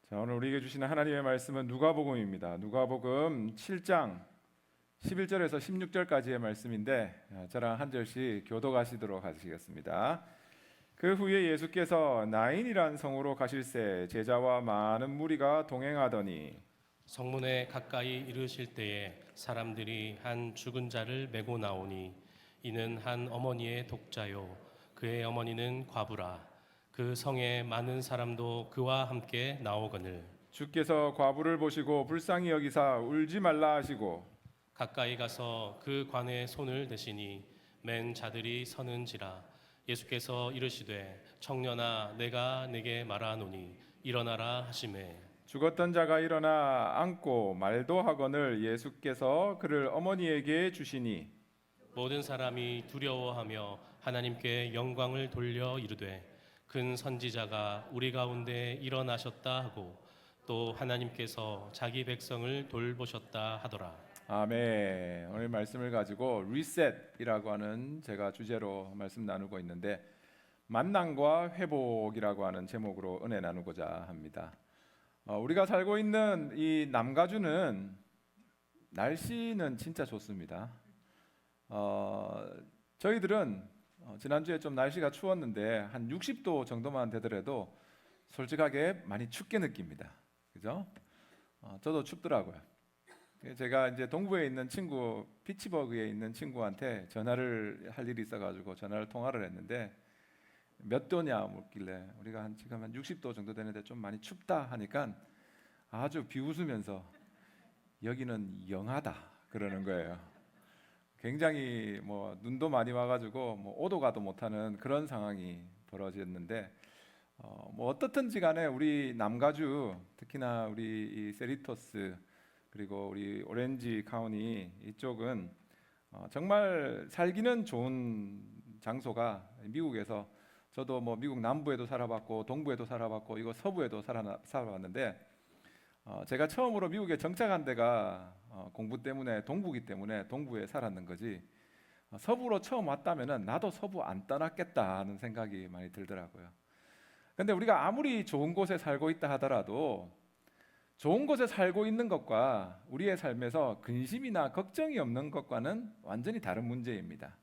자, 오늘 우리에게 주시는 하나님의 말씀은 누가복음입니다. 누가복음 7장 11절에서 16절까지의 말씀인데 저랑 한 절씩 교독하시도록 하시겠습니다. 그 후에 예수께서 나인이란 성으로 가실새 제자와 많은 무리가 동행하더니 성문에 가까이 이르실 때에 사람들이 한 죽은 자를 메고 나오니 이는 한 어머니의 독자요 그의 어머니는 과부라. 그 성에 많은 사람도 그와 함께 나오거늘 주께서 과부를 보시고 불쌍히 여기사 울지 말라 하시고 가까이 가서 그 관에 손을 대시니 맨 자들이 서는지라. 예수께서 이르시되 청년아 내가 네게 말하노니 일어나라 하시매 죽었던 자가 일어나 앉고 말도 하거늘 예수께서 그를 어머니에게 주시니 모든 사람이 두려워하며 하나님께 영광을 돌려 이르되 큰 선지자가 우리 가운데 일어나셨다 하고 또 하나님께서 자기 백성을 돌보셨다 하더라. 아멘. 오늘 말씀을 가지고 리셋이라고 하는 제가 주제로 말씀 나누고 있는데 만남과 회복이라고 하는 제목으로 은혜 나누고자 합니다. 우리가 살고 있는 이 남가주는 날씨는 진짜 좋습니다. 저희들은 지난주에 좀 날씨가 추웠는데 한 60도 정도만 되더라도 솔직하게 많이 춥게 느낍니다. 그죠? 저도 춥더라고요. 제가 이제 동부에 있는 친구, 피츠버그에 있는 친구한테 전화를 할 일이 있어가지고 통화를 했는데 몇 도냐 묻길래 우리가 지금 한 60도 정도 되는데 좀 많이 춥다 하니까 아주 비웃으면서 여기는 영하다 그러는 거예요. 굉장히 눈도 많이 와가지고 오도 가도 못하는 그런 상황이 벌어졌는데 어떻든지 간에 우리 남가주 특히나 우리 이 세리토스 그리고 우리 오렌지 카운티 이쪽은 정말 살기는 좋은 장소가 미국에서 저도 미국 남부에도 살아봤고 동부에도 살아봤고 이거 서부에도 살아봤는데 제가 처음으로 미국에 정착한 데가 공부 때문에 동부기 때문에 동부에 살았는 거지 서부로 처음 왔다면은 나도 서부 안 떠났겠다 하는 생각이 많이 들더라고요. 근데 우리가 아무리 좋은 곳에 살고 있다 하더라도 좋은 곳에 살고 있는 것과 우리의 삶에서 근심이나 걱정이 없는 것과는 완전히 다른 문제입니다.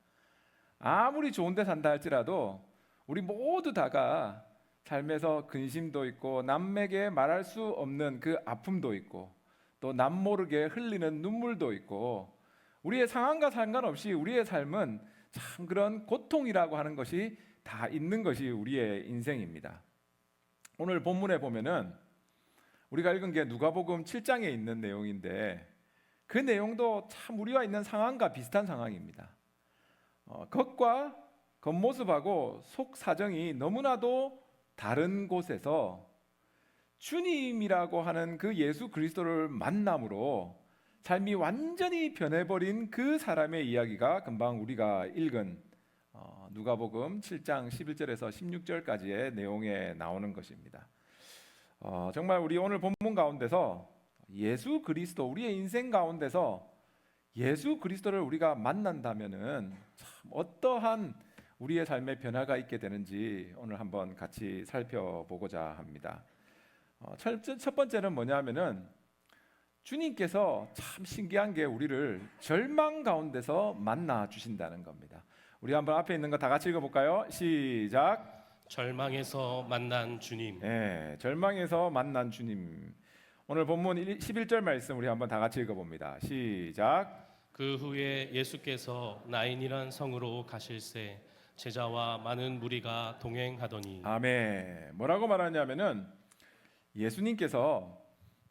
아무리 좋은 데 산다 할지라도 우리 모두 다가 삶에서 근심도 있고 남에게 말할 수 없는 그 아픔도 있고 또 남 모르게 흘리는 눈물도 있고 우리의 상황과 상관없이 우리의 삶은 참 그런 고통이라고 하는 것이 다 있는 것이 우리의 인생입니다. 오늘 본문에 보면은 우리가 읽은 게 누가복음 7장에 있는 내용인데 그 내용도 참 우리와 있는 상황과 비슷한 상황입니다. 겉과 겉모습하고 속 사정이 너무나도 다른 곳에서 주님이라고 하는 그 예수 그리스도를 만남으로 삶이 완전히 변해버린 그 사람의 이야기가 금방 우리가 읽은 누가복음 7장 11절에서 16절까지의 내용에 나오는 것입니다. 정말 우리 오늘 본문 가운데서 예수 그리스도 우리의 인생 가운데서 예수 그리스도를 우리가 만난다면은 참 어떠한 우리의 삶의 변화가 있게 되는지 오늘 한번 같이 살펴보고자 합니다. 첫 번째는 뭐냐면은 주님께서 참 신기한 게 우리를 절망 가운데서 만나 주신다는 겁니다. 우리 한번 앞에 있는 거 다 같이 읽어볼까요? 시작. 절망에서 만난 주님. 네, 절망에서 만난 주님. 오늘 본문 11절 말씀 우리 한번 다 같이 읽어봅니다. 시작. 그 후에 예수께서 나인이란 성으로 가실새 제자와 많은 무리가 동행하더니 아멘. 뭐라고 말하냐면은 예수님께서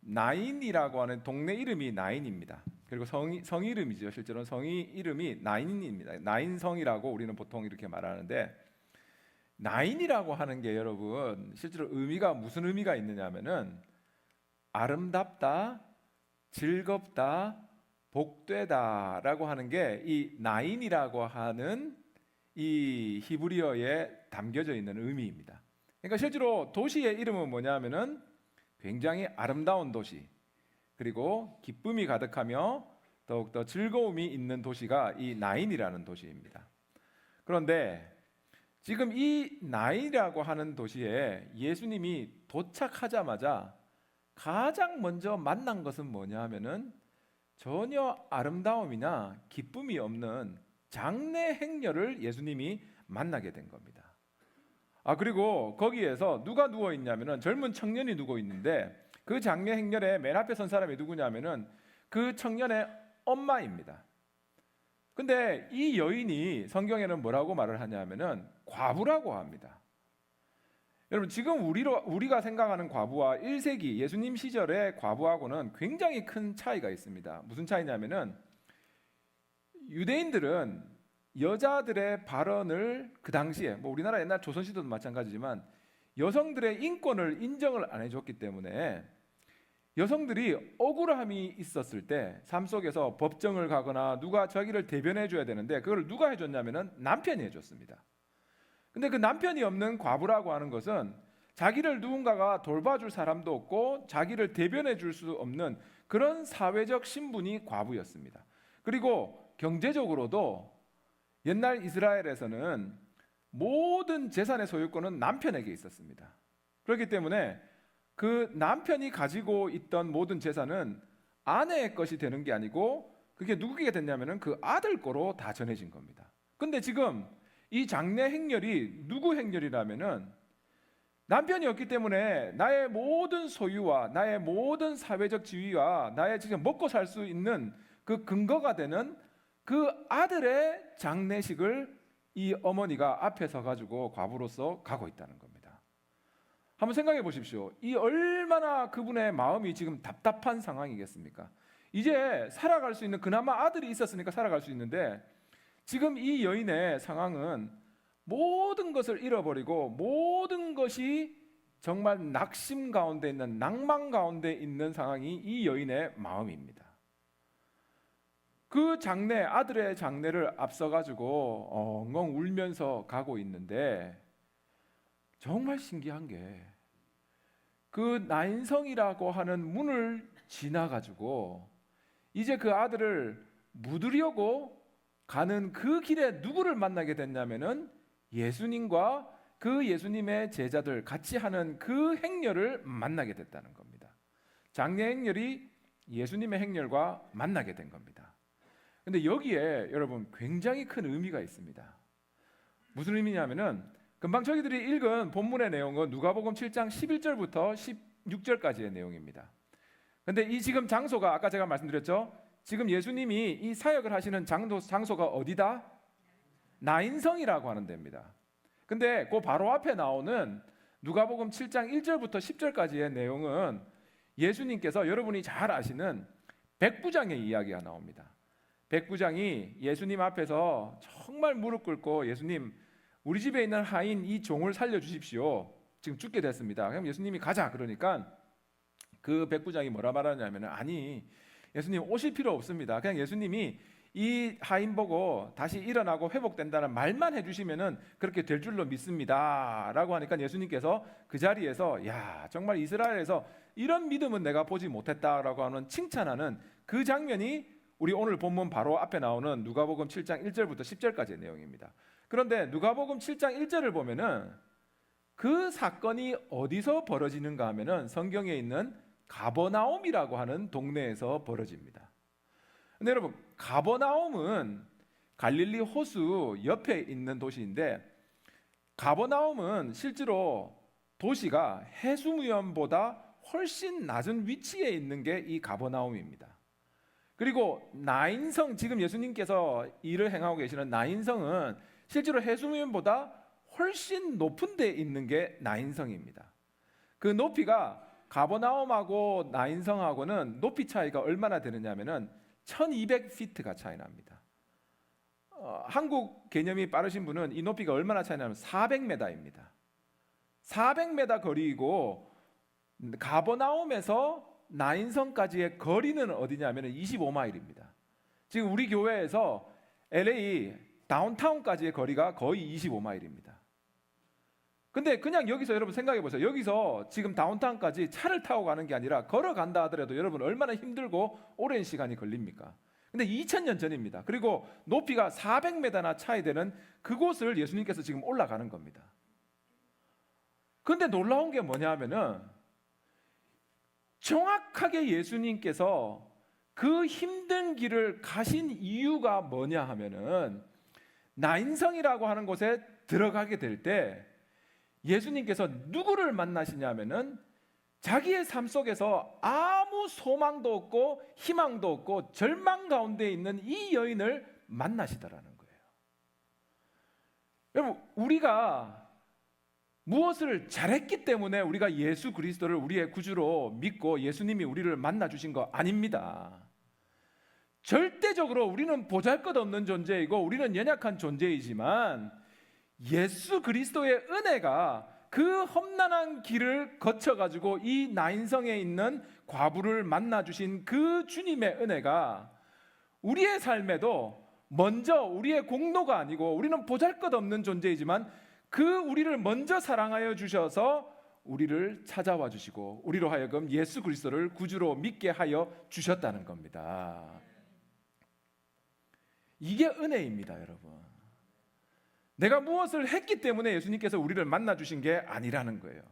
나인이라고 하는 동네 이름이 나인입니다. 그리고 성 이름이죠. 실제로는 성이 이름이 나인입니다. 나인성이라고 우리는 보통 이렇게 말하는데 나인이라고 하는 게 여러분 실제로 의미가 무슨 의미가 있느냐면은 아름답다, 즐겁다, 복되다라고 하는 게 이 나인이라고 하는 이 히브리어에 담겨져 있는 의미입니다. 그러니까 실제로 도시의 이름은 뭐냐면은 굉장히 아름다운 도시 그리고 기쁨이 가득하며 더욱더 즐거움이 있는 도시가 이 나인이라는 도시입니다. 그런데 지금 이 나인이라고 하는 도시에 예수님이 도착하자마자 가장 먼저 만난 것은 뭐냐 하면은 전혀 아름다움이나 기쁨이 없는 장래 행렬을 예수님이 만나게 된 겁니다. 그리고 거기에서 누가 누워 있냐면은 젊은 청년이 누워 있는데 그 장례 행렬에 맨 앞에 선 사람이 누구냐면은 그 청년의 엄마입니다. 근데 이 여인이 성경에는 뭐라고 말을 하냐면은 과부라고 합니다. 여러분, 지금 우리가 생각하는 과부와 1세기 예수님 시절의 과부하고는 굉장히 큰 차이가 있습니다. 무슨 차이냐면은 유대인들은 여자들의 발언을 그 당시에 우리나라 옛날 조선시대도 마찬가지지만 여성들의 인권을 인정을 안 해줬기 때문에 여성들이 억울함이 있었을 때 삶 속에서 법정을 가거나 누가 자기를 대변해 줘야 되는데 그걸 누가 해줬냐면은 남편이 해줬습니다. 근데 그 남편이 없는 과부라고 하는 것은 자기를 누군가가 돌봐줄 사람도 없고 자기를 대변해 줄 수 없는 그런 사회적 신분이 과부였습니다. 그리고 경제적으로도 옛날 이스라엘에서는 모든 재산의 소유권은 남편에게 있었습니다. 그렇기 때문에 그 남편이 가지고 있던 모든 재산은 아내의 것이 되는 게 아니고 그게 누구에게 됐냐면은 그 아들 거로 다 전해진 겁니다. 근데 지금 이 장례 행렬이 누구 행렬이라면은 남편이 없기 때문에 나의 모든 소유와 나의 모든 사회적 지위와 나의 지금 먹고 살 수 있는 그 근거가 되는 그 아들의 장례식을 이 어머니가 앞에 서 가지고 과부로서 가고 있다는 겁니다. 한번 생각해 보십시오. 이 얼마나 그분의 마음이 지금 답답한 상황이겠습니까? 이제 살아갈 수 있는 그나마 아들이 있었으니까 살아갈 수 있는데 지금 이 여인의 상황은 모든 것을 잃어버리고 모든 것이 정말 낙심 가운데 있는 낭만 가운데 있는 상황이 이 여인의 마음입니다. 그 장례, 아들의 장례를 앞서가지고 엉엉 울면서 가고 있는데 정말 신기한 게 그 나인성이라고 하는 문을 지나가지고 이제 그 아들을 묻으려고 가는 그 길에 누구를 만나게 됐냐면은 예수님과 그 예수님의 제자들 같이 하는 그 행렬을 만나게 됐다는 겁니다. 장례 행렬이 예수님의 행렬과 만나게 된 겁니다. 근데 여기에 여러분 굉장히 큰 의미가 있습니다. 무슨 의미냐면은 금방 저희들이 읽은 본문의 내용은 누가복음 7장 11절부터 16절까지의 내용입니다. 근데 이 지금 장소가 아까 제가 말씀드렸죠? 지금 예수님이 이 사역을 하시는 장소가 어디다? 나인성이라고 하는 데입니다. 근데 그 바로 앞에 나오는 누가복음 7장 1절부터 10절까지의 내용은 예수님께서 여러분이 잘 아시는 백부장의 이야기가 나옵니다. 백부장이 예수님 앞에서 정말 무릎 꿇고 예수님, 우리 집에 있는 하인 이 종을 살려주십시오. 지금 죽게 됐습니다. 그럼 예수님이 가자 그러니까 그 백부장이 뭐라 말하냐면 아니 예수님 오실 필요 없습니다. 그냥 예수님이 이 하인 보고 다시 일어나고 회복된다는 말만 해주시면은 그렇게 될 줄로 믿습니다 라고 하니까 예수님께서 그 자리에서 야 정말 이스라엘에서 이런 믿음은 내가 보지 못했다라고 하는 칭찬하는 그 장면이 우리 오늘 본문 바로 앞에 나오는 누가복음 7장 1절부터 10절까지의 내용입니다. 그런데 누가복음 7장 1절을 보면은 그 사건이 어디서 벌어지는가 하면은 성경에 있는 가버나움이라고 하는 동네에서 벌어집니다. 근데 여러분 가버나움은 갈릴리 호수 옆에 있는 도시인데 가버나움은 실제로 도시가 해수무연보다 훨씬 낮은 위치에 있는 게 이 가버나움입니다. 그리고 나인성, 지금 예수님께서 일을 행하고 계시는 나인성은 실제로 해수면보다 훨씬 높은 데 있는 게 나인성입니다. 그 높이가 가버나움하고 나인성하고는 높이 차이가 얼마나 되느냐면은 1200피트가 차이 납니다. 한국 개념이 빠르신 분은 이 높이가 얼마나 차이 나면 400m입니다. 400m 거리이고 가버나움에서 나인성까지의 거리는 어디냐면 25마일입니다. 지금 우리 교회에서 LA 다운타운까지의 거리가 거의 25마일입니다. 근데 그냥 여기서 여러분 생각해 보세요. 여기서 지금 다운타운까지 차를 타고 가는 게 아니라 걸어간다 하더라도 여러분 얼마나 힘들고 오랜 시간이 걸립니까? 근데 2000년 전입니다. 그리고 높이가 400m나 차이 되는 그곳을 예수님께서 지금 올라가는 겁니다. 근데 놀라운 게 뭐냐 하면은 정확하게 예수님께서 그 힘든 길을 가신 이유가 뭐냐 하면은 나인성이라고 하는 곳에 들어가게 될 때 예수님께서 누구를 만나시냐면은 자기의 삶 속에서 아무 소망도 없고 희망도 없고 절망 가운데 있는 이 여인을 만나시더라는 거예요. 여러분, 우리가 무엇을 잘했기 때문에 우리가 예수 그리스도를 우리의 구주로 믿고 예수님이 우리를 만나 주신 거 아닙니다. 절대적으로 우리는 보잘것없는 존재이고 우리는 연약한 존재이지만 예수 그리스도의 은혜가 그 험난한 길을 거쳐가지고 이 나인성에 있는 과부를 만나 주신 그 주님의 은혜가 우리의 삶에도 먼저 우리의 공로가 아니고 우리는 보잘것없는 존재이지만 그 우리를 먼저 사랑하여 주셔서 우리를 찾아와 주시고 우리로 하여금 예수 그리스도를 구주로 믿게 하여 주셨다는 겁니다. 이게 은혜입니다, 여러분. 내가 무엇을 했기 때문에 예수님께서 우리를 만나 주신 게 아니라는 거예요.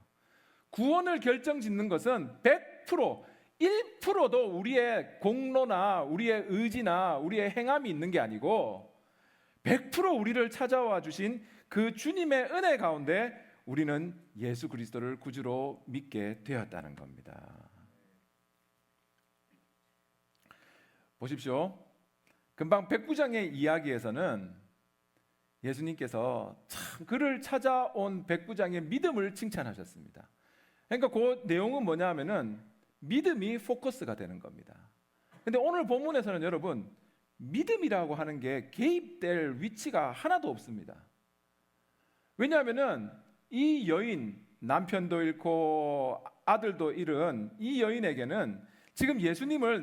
구원을 결정짓는 것은 100%, 1%도 우리의 공로나 우리의 의지나 우리의 행함이 있는 게 아니고 100% 우리를 찾아와 주신 그 주님의 은혜 가운데 우리는 예수 그리스도를 구주로 믿게 되었다는 겁니다. 보십시오. 금방 백부장의 이야기에서는 예수님께서 참 그를 찾아온 백부장의 믿음을 칭찬하셨습니다. 그러니까 그 내용은 뭐냐 하면은 믿음이 포커스가 되는 겁니다. 근데 오늘 본문에서는 여러분 믿음이라고 하는 게 개입될 위치가 하나도 없습니다. 왜냐하면은 이 여인, 남편도 잃고 아들도 잃은 이 여인에게는 지금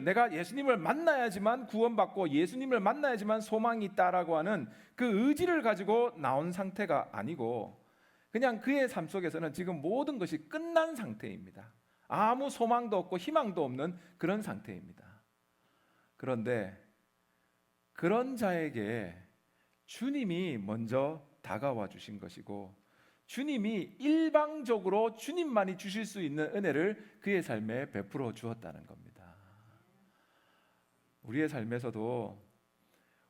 내가 예수님을 만나야지만 구원받고 예수님을 만나야지만 소망이 있다라고 하는 그 의지를 가지고 나온 상태가 아니고 그냥 그의 삶 속에서는 지금 모든 것이 끝난 상태입니다. 아무 소망도 없고 희망도 없는 그런 상태입니다. 그런데 그런 자에게 주님이 먼저 다가와 주신 것이고 주님이 일방적으로 주님만이 주실 수 있는 은혜를 그의 삶에 베풀어 주었다는 겁니다. 우리의 삶에서도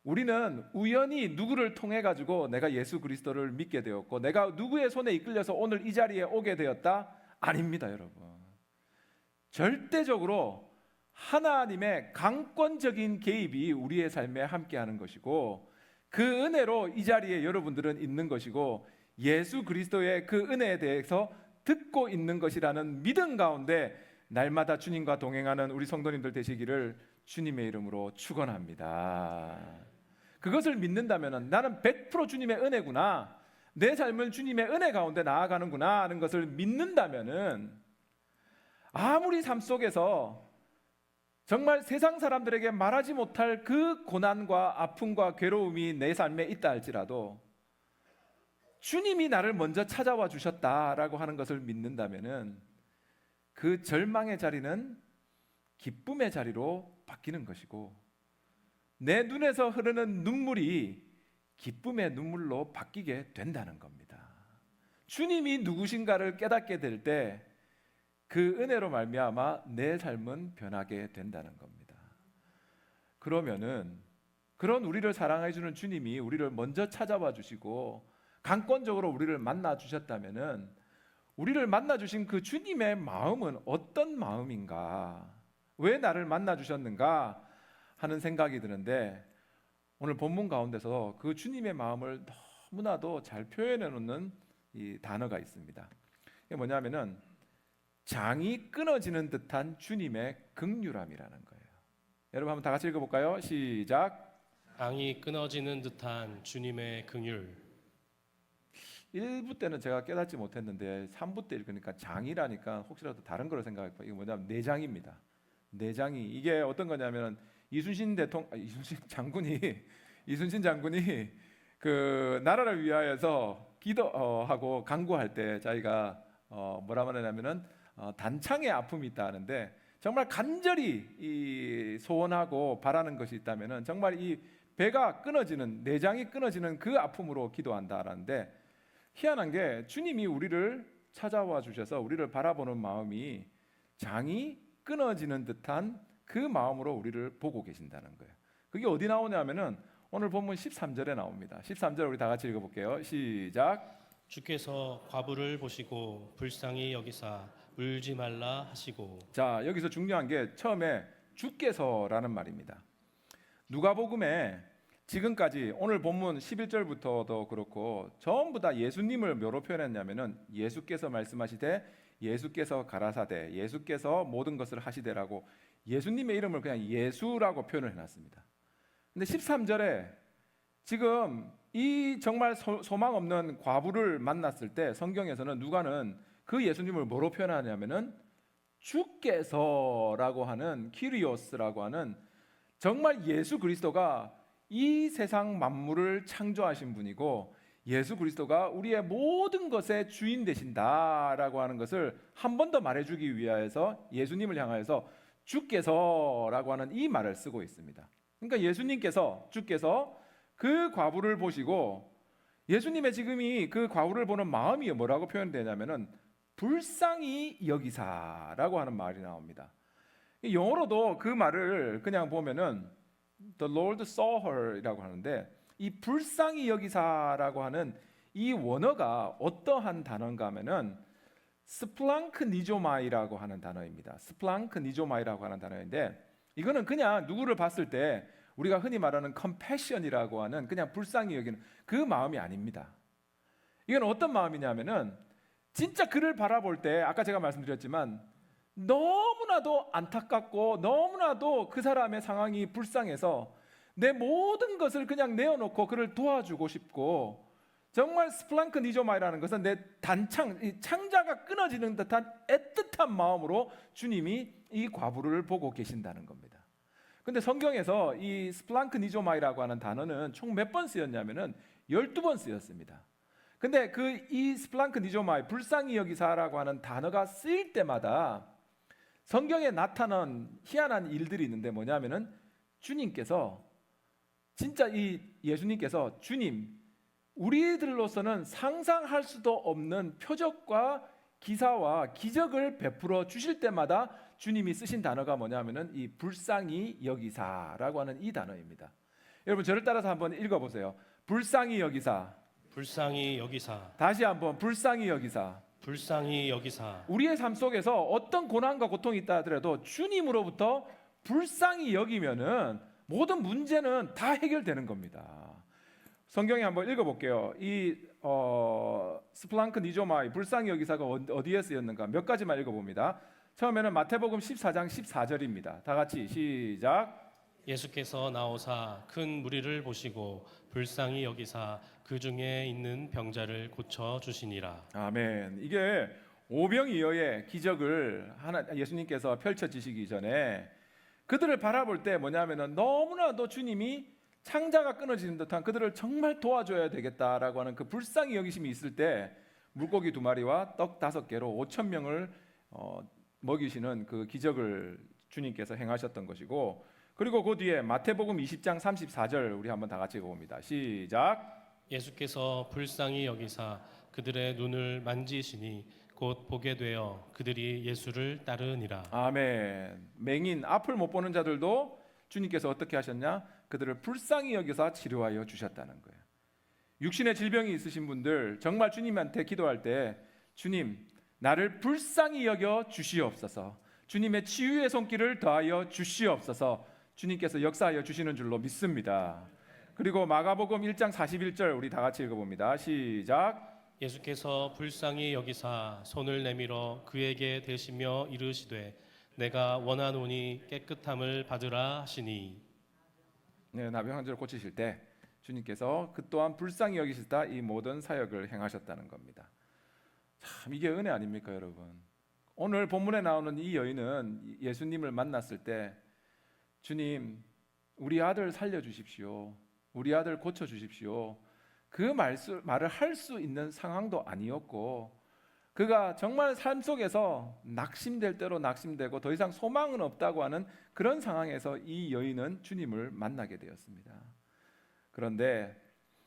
우리는 우연히 누구를 통해 가지고 내가 예수 그리스도를 믿게 되었고 내가 누구의 손에 이끌려서 오늘 이 자리에 오게 되었다? 아닙니다, 여러분. 절대적으로 하나님의 강권적인 개입이 우리의 삶에 함께하는 것이고 그 은혜로 이 자리에 여러분들은 있는 것이고 예수 그리스도의 그 은혜에 대해서 듣고 있는 것이라는 믿음 가운데 날마다 주님과 동행하는 우리 성도님들 되시기를 주님의 이름으로 축원합니다. 그것을 믿는다면 나는 100% 주님의 은혜구나, 내 삶은 주님의 은혜 가운데 나아가는구나 하는 것을 믿는다면 아무리 삶 속에서 정말 세상 사람들에게 말하지 못할 그 고난과 아픔과 괴로움이 내 삶에 있다 할지라도 주님이 나를 먼저 찾아와 주셨다라고 하는 것을 믿는다면은 그 절망의 자리는 기쁨의 자리로 바뀌는 것이고 내 눈에서 흐르는 눈물이 기쁨의 눈물로 바뀌게 된다는 겁니다. 주님이 누구신가를 깨닫게 될 때 그 은혜로 말미암아 내 삶은 변하게 된다는 겁니다. 그러면은 그런 우리를 사랑해 주는 주님이 우리를 먼저 찾아와 주시고 강권적으로 우리를 만나 주셨다면은 우리를 만나 주신 그 주님의 마음은 어떤 마음인가? 왜 나를 만나 주셨는가 하는 생각이 드는데 오늘 본문 가운데서 그 주님의 마음을 너무나도 잘 표현해 놓는 이 단어가 있습니다. 이게 뭐냐면은 장이 끊어지는 듯한 주님의 긍휼함이라는 거예요. 여러분 한번 다 같이 읽어볼까요? 시작. 장이 끊어지는 듯한 주님의 긍휼. 1부 때는 제가 깨닫지 못했는데 3부 때 읽으니까 장이라니까 혹시라도 다른 거로 생각했고 이거 뭐냐면 내장입니다. 내장이 이게 어떤 거냐면 이순신 장군이 그 나라를 위하여서 기도하고 간구할 때 자기가 뭐라 말하냐면은 단창의 아픔이 있다 하는데 정말 간절히 이 소원하고 바라는 것이 있다면은 정말 이 배가 끊어지는 내장이 끊어지는 그 아픔으로 기도한다라는데 희한한 게 주님이 우리를 찾아와 주셔서 우리를 바라보는 마음이 장이 끊어지는 듯한 그 마음으로 우리를 보고 계신다는 거예요. 그게 어디 나오냐면은 오늘 본문 13절에 나옵니다. 13절 우리 다 같이 읽어볼게요. 시작. 주께서 과부를 보시고 불쌍히 여기사 울지 말라 하시고. 자, 여기서 중요한 게 처음에 주께서라는 말입니다. 누가복음에 지금까지 오늘 본문 11절부터도 그렇고 전부 다 예수님을 뭐로 표현했냐면은 예수께서 말씀하시되 예수께서 가라사대 예수께서 모든 것을 하시되라고 예수님의 이름을 그냥 예수라고 표현을 해놨습니다. 근데 13절에 지금 이 정말 소망 없는 과부를 만났을 때 성경에서는 누가는 그 예수님을 뭐로 표현하냐면은 주께서라고 하는 키리오스라고 하는 정말 예수 그리스도가 이 세상 만물을 창조하신 분이고 예수 그리스도가 우리의 모든 것의 주인 되신다라고 하는 것을 한 번 더 말해주기 위하여서 예수님을 향하여서 주께서라고 하는 이 말을 쓰고 있습니다. 그러니까 예수님께서 주께서 그 과부를 보시고 예수님의 지금이 그 과부를 보는 마음이 뭐라고 표현되냐면은 불쌍히 여기사라고 하는 말이 나옵니다. 영어로도 그 말을 그냥 보면은 The Lord saw her이라고 하는데 이 불쌍히 여기사라고 하는 이 원어가 어떠한 단어인가 하면은 스플랑크 니조마이라고 하는 단어입니다. 스플랑크 니조마이라고 하는 단어인데 이거는 그냥 누구를 봤을 때 우리가 흔히 말하는 컴패션이라고 하는 그냥 불쌍히 여기는 그 마음이 아닙니다. 이건 어떤 마음이냐면은 진짜 그를 바라볼 때 아까 제가 말씀드렸지만 너무나도 안타깝고 너무나도 그 사람의 상황이 불쌍해서 내 모든 것을 그냥 내어놓고 그를 도와주고 싶고 정말 스플랑크 니조마이라는 것은 내 창자가 끊어지는 듯한 애틋한 마음으로 주님이 이 과부를 보고 계신다는 겁니다. 근데 성경에서 이 스플랑크 니조마이라고 하는 단어는 총 몇 번 쓰였냐면은 12번 쓰였습니다. 근데 이 스플랑크 니조마이 불쌍히 여기사라고 하는 단어가 쓰일 때마다 성경에 나타난 희한한 일들이 있는데 뭐냐면은 주님께서 진짜 이 예수님께서 주님 우리들로서는 상상할 수도 없는 표적과 기사와 기적을 베풀어 주실 때마다 주님이 쓰신 단어가 뭐냐면은 이 불쌍히 여기사라고 하는 이 단어입니다. 여러분 저를 따라서 한번 읽어보세요. 불쌍히 여기사. 불쌍히 여기사. 다시 한번 불쌍히 여기사. 불쌍히 여기사. 우리의 삶 속에서 어떤 고난과 고통이 있다 하더라도 주님으로부터 불쌍히 여기면은 모든 문제는 다 해결되는 겁니다. 성경에 한번 읽어볼게요. 이 스플랑크 니조마이 불쌍히 여기사가 어디에 쓰였는가 몇 가지만 읽어봅니다. 처음에는 마태복음 14장 14절입니다. 다 같이 시작. 예수께서 나오사 큰 무리를 보시고 불쌍히 여기사 그 중에 있는 병자를 고쳐 주시니라. 아멘. 이게 오병이어의 기적을 예수님께서 펼쳐지시기 전에 그들을 바라볼 때 뭐냐면은 너무나도 주님이 창자가 끊어지는 듯한 그들을 정말 도와줘야 되겠다라고 하는 그 불쌍히 여기심이 있을 때 물고기 2마리와 떡 5개로 5천 명을 먹이시는 그 기적을 주님께서 행하셨던 것이고 그리고 그 뒤에 마태복음 20장 34절 우리 한번 다 같이 읽어봅니다. 시작. 예수께서 불쌍히 여기사 그들의 눈을 만지시니 곧 보게 되어 그들이 예수를 따르니라. 아멘. 맹인 앞을 못 보는 자들도 주님께서 어떻게 하셨냐? 그들을 불쌍히 여기사 치료하여 주셨다는 거예요. 육신의 질병이 있으신 분들 정말 주님한테 기도할 때 주님 나를 불쌍히 여겨 주시옵소서. 주님의 치유의 손길을 더하여 주시옵소서. 주님께서 역사하여 주시는 줄로 믿습니다. 그리고 마가복음 1장 41절 우리 다 같이 읽어봅니다. 시작. 예수께서 불쌍히 여기사 손을 내밀어 그에게 대시며 이르시되 내가 원하노니 깨끗함을 받으라 하시니. 네, 나병 환자를 고치실 때 주님께서 그 또한 불쌍히 여기시다 이 모든 사역을 행하셨다는 겁니다. 참 이게 은혜 아닙니까, 여러분? 오늘 본문에 나오는 이 여인은 예수님을 만났을 때 주님, 우리 아들 살려 주십시오. 우리 아들 고쳐 주십시오. 그 말을 할 수 있는 상황도 아니었고 그가 정말 삶 속에서 낙심될 대로 낙심되고 더 이상 소망은 없다고 하는 그런 상황에서 이 여인은 주님을 만나게 되었습니다. 그런데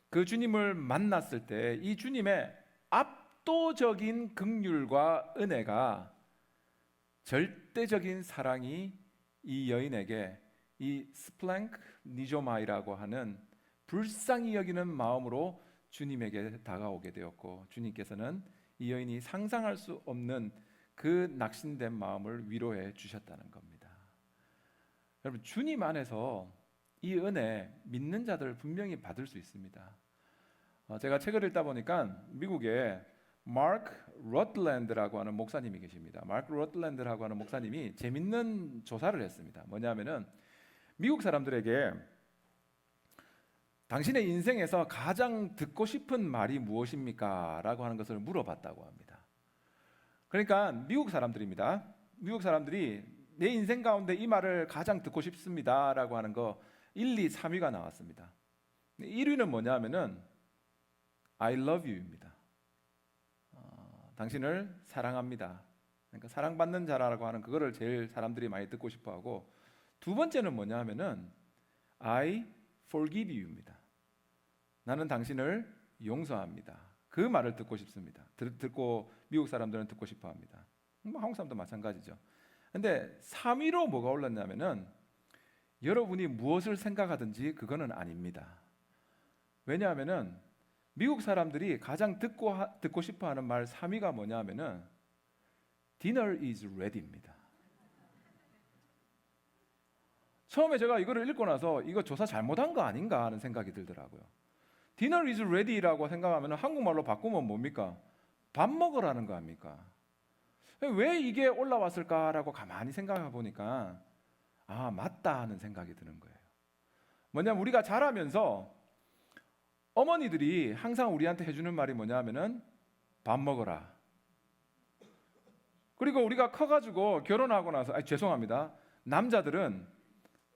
그 주님을 만났을 때 이 주님의 압도적인 긍휼과 은혜가 절대적인 사랑이 이 여인에게 이 스플랭크 니조마이라고 하는 불쌍히 여기는 마음으로 주님에게 다가오게 되었고, 주님께서는 이 여인이 상상할 수 없는 그 낙심된 마음을 위로해 주셨다는 겁니다. 여러분, 주님 안에서 이 은혜 믿는 자들 분명히 받을 수 있습니다. 제가 책을 읽다 보니까 미국에 마크 로틀랜드라고 하는 목사님이 계십니다. 마크 로틀랜드라고 하는 목사님이 재밌는 조사를 했습니다. 뭐냐면은 미국 사람들에게 당신의 인생에서 가장 듣고 싶은 말이 무엇입니까? 라고 하는 것을 물어봤다고 합니다. 그러니까 미국 사람들입니다. 미국 사람들이 내 인생 가운데 이 말을 가장 듣고 싶습니다 라고 하는 거 1, 2, 3위가 나왔습니다. 1위는 뭐냐 하면은 I love you입니다. 당신을 사랑합니다. 그러니까 사랑받는 자라고 하는 그거를 제일 사람들이 많이 듣고 싶어하고, 두 번째는 뭐냐 하면은 I forgive you입니다. 나는 당신을 용서합니다. 그 말을 듣고 싶습니다. 듣고 미국 사람들은 듣고 싶어합니다. 한국 사람도 마찬가지죠. 근데 3위로 뭐가 올랐냐면은 여러분이 무엇을 생각하든지 그거는 아닙니다. 왜냐하면은 미국 사람들이 가장 듣고 싶어하는 말 3위가 뭐냐면은 Dinner is ready입니다. 처음에 제가 이거를 읽고 나서 이거 조사 잘못한 거 아닌가 하는 생각이 들더라고요. Dinner is ready라고 생각하면 한국말로 바꾸면 뭡니까? 밥 먹으라는 거 아닙니까? 왜 이게 올라왔을까라고 가만히 생각해 보니까 맞다 하는 생각이 드는 거예요. 뭐냐면 우리가 자라면서 어머니들이 항상 우리한테 해주는 말이 뭐냐면은 밥 먹어라. 그리고 우리가 커가지고 결혼하고 나서 죄송합니다. 남자들은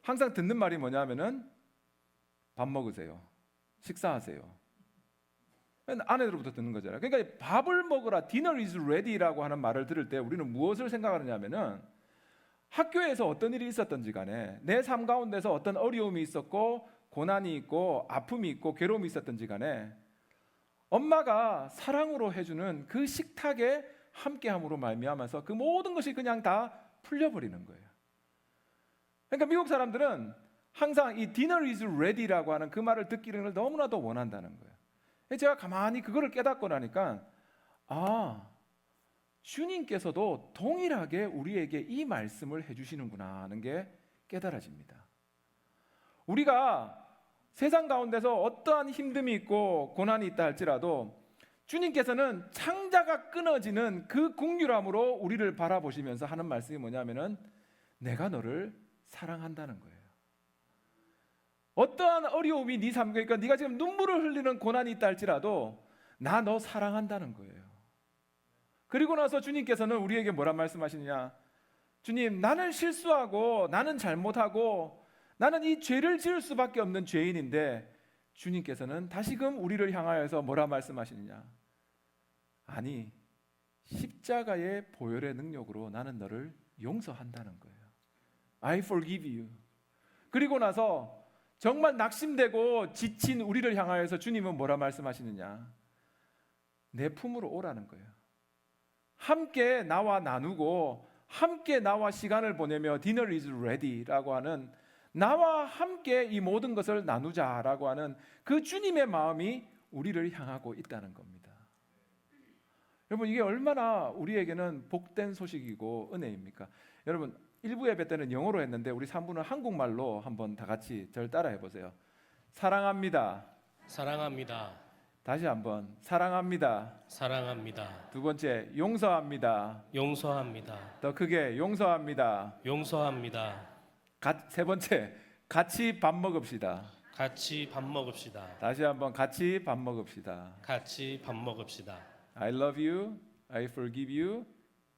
항상 듣는 말이 뭐냐면은 밥 먹으세요. 식사하세요. 아내들부터 듣는 거잖아요. 그러니까 밥을 먹으라, dinner is ready라고 하는 말을 들을 때 우리는 무엇을 생각하느냐면은 학교에서 어떤 일이 있었든지 간에 내 삶 가운데서 어떤 어려움이 있었고 고난이 있고 아픔이 있고 괴로움이 있었든지 간에 엄마가 사랑으로 해주는 그 식탁에 함께함으로 말미암아서 그 모든 것이 그냥 다 풀려버리는 거예요. 그러니까 미국 사람들은 항상 이 dinner is ready라고 하는 그 말을 듣기를 너무나도 원한다는 거예요. 제가 가만히 그거를 깨닫고 나니까 주님께서도 동일하게 우리에게 이 말씀을 해주시는구나 하는 게 깨달아집니다. 우리가 세상 가운데서 어떠한 힘듦이 있고 고난이 있다 할지라도 주님께서는 창자가 끊어지는 그 국률함으로 우리를 바라보시면서 하는 말씀이 뭐냐면은 내가 너를 사랑한다는 거예요. 어떠한 어려움이 네 삶, 그러니까 네가 지금 눈물을 흘리는 고난이 있다 할지라도 나 너 사랑한다는 거예요. 그리고 나서 주님께서는 우리에게 뭐라 말씀하시느냐? 주님, 나는 실수하고 나는 잘못하고 나는 이 죄를 지을 수밖에 없는 죄인인데 주님께서는 다시금 우리를 향하여서 뭐라 말씀하시느냐? 아니, 십자가의 보혈의 능력으로 나는 너를 용서한다는 거예요. I forgive you. 그리고 나서 정말 낙심되고 지친 우리를 향하여서 주님은 뭐라 말씀하시느냐? 내 품으로 오라는 거예요. 함께 나와 나누고 함께 나와 시간을 보내며 dinner is ready라고 하는 나와 함께 이 모든 것을 나누자라고 하는 그 주님의 마음이 우리를 향하고 있다는 겁니다. 여러분, 이게 얼마나 우리에게는 복된 소식이고 은혜입니까? 여러분, 1부 예배 때는 영어로 했는데 우리 3부는 한국말로 한번 다 같이 저를 따라해 보세요. 사랑합니다. 사랑합니다. 다시 한번 사랑합니다. 사랑합니다. 두 번째, 용서합니다. 용서합니다. 더 크게 용서합니다. 용서합니다. 세 번째, 같이 밥 먹읍시다. 같이 밥 먹읍시다. 다시 한번 같이 밥 먹읍시다. 같이 밥 먹읍시다. I love you, I forgive you,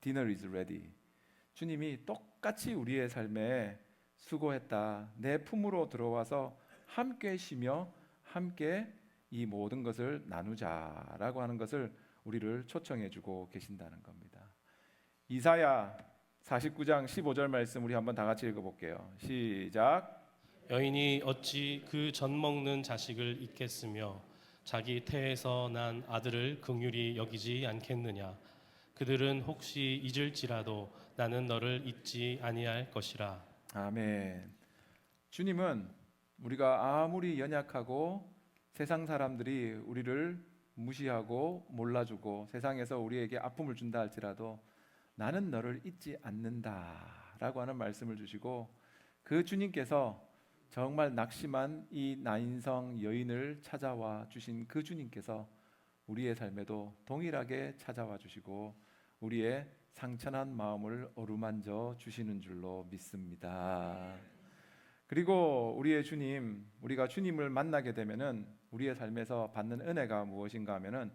dinner is ready. 주님이 똑같이 우리의 삶에 수고했다, 내 품으로 들어와서 함께 쉬며 함께 이 모든 것을 나누자라고 하는 것을 우리를 초청해주고 계신다는 겁니다. 이사야 49장 15절 말씀 우리 한번 다 같이 읽어볼게요. 시작. 여인이 어찌 그 젖 먹는 자식을 잊겠으며 자기 태에서 난 아들을 긍휼히 여기지 않겠느냐. 그들은 혹시 잊을지라도 나는 너를 잊지 아니할 것이라. 아멘. 주님은 우리가 아무리 연약하고 세상 사람들이 우리를 무시하고 몰라주고 세상에서 우리에게 아픔을 준다 할지라도 나는 너를 잊지 않는다라고 하는 말씀을 주시고, 그 주님께서 정말 낙심한 이 나인성 여인을 찾아와 주신 그 주님께서 우리의 삶에도 동일하게 찾아와 주시고 우리의 상처난 마음을 어루만져 주시는 줄로 믿습니다. 그리고 우리의 주님, 우리가 주님을 만나게 되면은 우리의 삶에서 받는 은혜가 무엇인가 하면은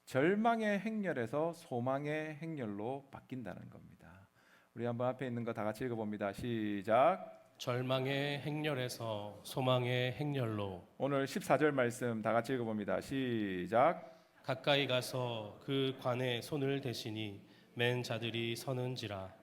절망의 행렬에서 소망의 행렬로 바뀐다는 겁니다. 우리 한번 앞에 있는 거 다 같이 읽어봅니다. 시작. 절망의 행렬에서 소망의 행렬로. 오늘 14절 말씀 다 같이 읽어봅니다. 시작. 가까이 가서 그 관에 손을 대시니 맨 자들이 서는지라.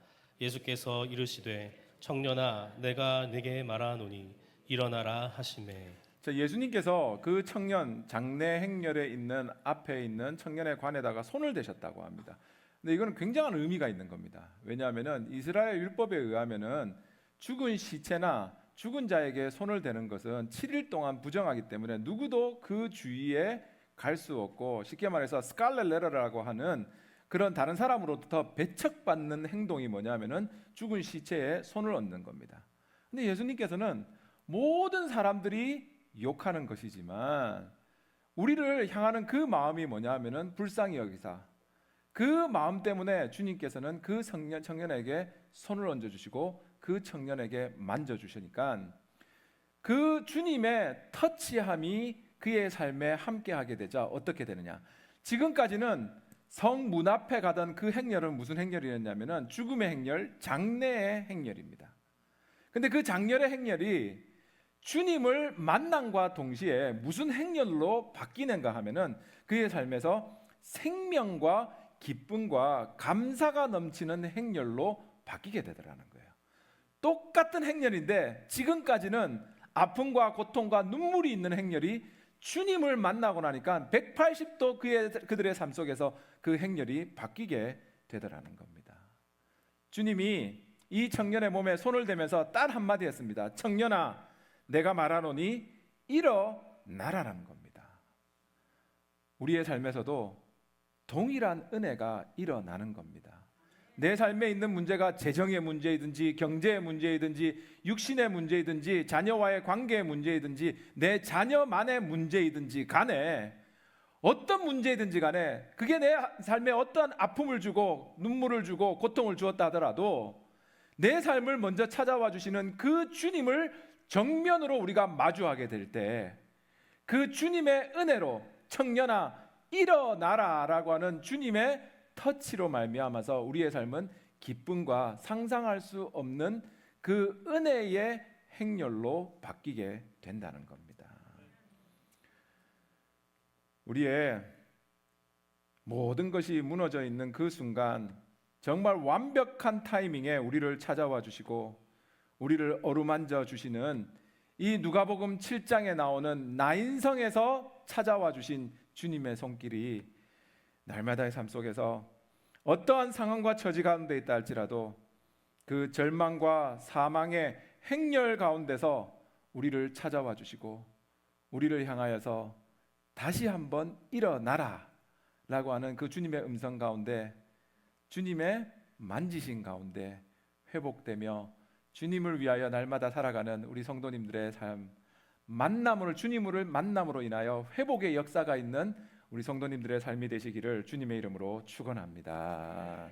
예수께서 이르시되 청년아 내가 네게 말하노니 일어나라 하시매. 예수님께서 그 청년 장례 행렬에 있는 앞에 있는 청년의 관에다가 손을 대셨다고 합니다. 근데 이거는 굉장한 의미가 있는 겁니다. 왜냐하면은 이스라엘 율법에 의하면은 죽은 시체나 죽은 자에게 손을 대는 것은 7일 동안 부정하기 때문에 누구도 그 주위에 갈 수 없고, 쉽게 말해서 스칼렛 레터라고 하는 그런 다른 사람으로부터 배척받는 행동이 뭐냐면은 죽은 시체에 손을 얹는 겁니다. 근데 예수님께서는 모든 사람들이 욕하는 것이지만 우리를 향하는 그 마음이 뭐냐면은 불쌍히 여기사, 그 마음 때문에 주님께서는 그 청년에게 손을 얹어 주시고 그 청년에게 만져 주시니까 그 주님의 터치함이 그의 삶에 함께하게 되자 어떻게 되느냐? 지금까지는 성 문 앞에 가던 그 행렬은 무슨 행렬이었냐면은 죽음의 행렬, 장례의 행렬입니다. 근데 그 장례의 행렬이 주님을 만남과 동시에 무슨 행렬로 바뀌는가 하면은 그의 삶에서 생명과 기쁨과 감사가 넘치는 행렬로 바뀌게 되더라는 거예요. 똑같은 행렬인데 지금까지는 아픔과 고통과 눈물이 있는 행렬이 주님을 만나고 나니까 180도 그들의 삶 속에서 그 행렬이 바뀌게 되더라는 겁니다. 주님이 이 청년의 몸에 손을 대면서 딱 한마디 했습니다. 청년아 내가 말하노니 일어나라라는 겁니다. 우리의 삶에서도 동일한 은혜가 일어나는 겁니다. 내 삶에 있는 문제가 재정의 문제이든지 경제의 문제이든지 육신의 문제이든지 자녀와의 관계의 문제이든지 내 자녀만의 문제이든지 간에 어떤 문제이든지 간에 그게 내 삶에 어떤 아픔을 주고 눈물을 주고 고통을 주었다 하더라도 내 삶을 먼저 찾아와 주시는 그 주님을 정면으로 우리가 마주하게 될 때 그 주님의 은혜로 청년아 일어나라라고 하는 주님의 터치로 말미암아서 우리의 삶은 기쁨과 상상할 수 없는 그 은혜의 행렬로 바뀌게 된다는 겁니다. 우리의 모든 것이 무너져 있는 그 순간 정말 완벽한 타이밍에 우리를 찾아와 주시고 우리를 어루만져 주시는 이 누가복음 7장에 나오는 나인성에서 찾아와 주신 주님의 손길이 날마다의 삶 속에서 어떠한 상황과 처지 가운데 있다 할지라도 그 절망과 사망의 행렬 가운데서 우리를 찾아와 주시고 우리를 향하여서 다시 한번 일어나라 라고 하는 그 주님의 음성 가운데 주님의 만지신 가운데 회복되며 주님을 위하여 날마다 살아가는 우리 성도님들의 삶, 주님을 만남으로 인하여 회복의 역사가 있는 우리 성도님들의 삶이 되시기를 주님의 이름으로 축원합니다.